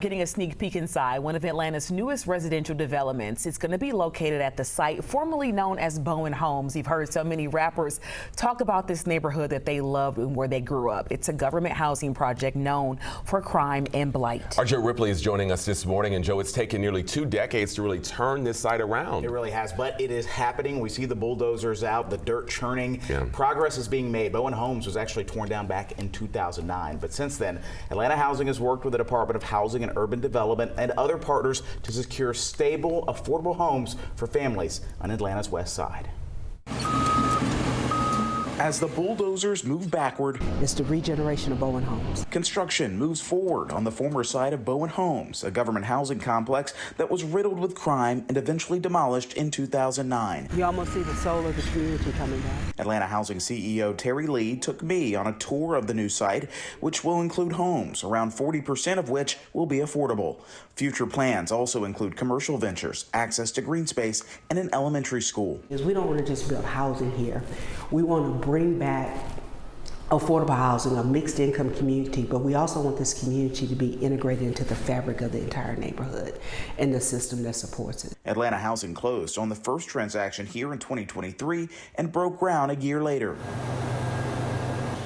Getting a sneak peek inside one of Atlanta's newest residential developments. It's going to be located at the site formerly known as Bowen Homes. You've heard so many rappers talk about this neighborhood that they loved and where they grew up. It's a government housing project known for crime and blight. Our Joe Ripley is joining us this morning. And Joe, it's taken nearly 2 decades to really turn this site around. It really has, but it is happening. We see the bulldozers out, the dirt churning. Yeah. Progress is being made. Bowen Homes was actually torn down back in 2009. But since then, Atlanta Housing has worked with the Department of Housing and Urban Development and other partners to secure stable, affordable homes for families on Atlanta's West Side. As the bulldozers move backward, it's the regeneration of Bowen Homes. Construction moves forward on the former site of Bowen Homes, a government housing complex that was riddled with crime and eventually demolished in 2009. You almost see the soul of the community coming back. Atlanta Housing CEO Terri M took me on a tour of the new site, which will include homes, around 40% of which will be affordable. Future plans also include commercial ventures, access to green space, and an elementary school. We don't want to just build housing here. We want to bring back affordable housing, a mixed income community, but we also want this community to be integrated into the fabric of the entire neighborhood and the system that supports it. Atlanta Housing closed on the first transaction here in 2023 and broke ground a year later.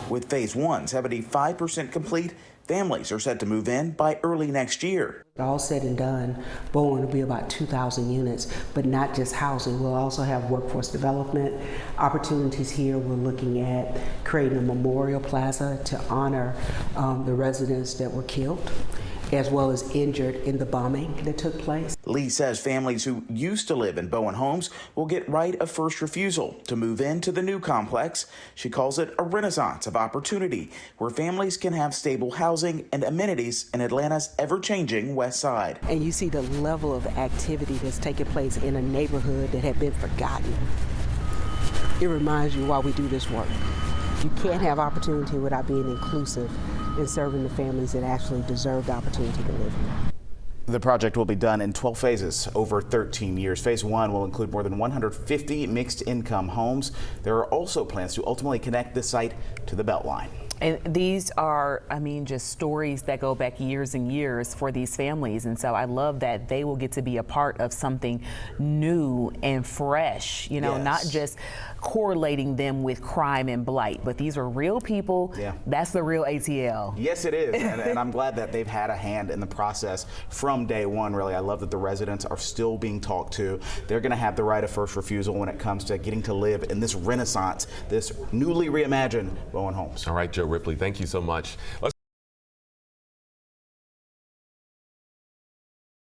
With phase 1 75% complete, families are set to move in by early next year. All said and done, Bowen will be about 2,000 units, but not just housing. We'll also have workforce development opportunities here. We're looking at creating a memorial plaza to honor the residents that were killed, as well as injured in the bombing that took place. Lee says families who used to live in Bowen Homes will get right of first refusal to move into the new complex. She calls it a renaissance of opportunity, where families can have stable housing and amenities in Atlanta's ever-changing West Side. And you see the level of activity that's taking place in a neighborhood that had been forgotten. It reminds you why we do this work. You can't have opportunity without being inclusive and serving the families that actually deserve the opportunity to live here. The project will be done in 12 phases over 13 years. Phase 1 will include more than 150 mixed income homes. There are also plans to ultimately connect this site to the Beltline. And these are, just stories that go back years and years for these families. And so I love that they will get to be a part of something new and fresh, Yes. not just correlating them with crime and blight, but these are real people. Yeah. That's the real ATL. Yes, it is. and I'm glad that they've had a hand in the process from day one, really. I love that the residents are still being talked to. They're going to have the right of first refusal when it comes to getting to live in this renaissance, this newly reimagined Bowen Homes. All right, Joe Ripley, thank you so much.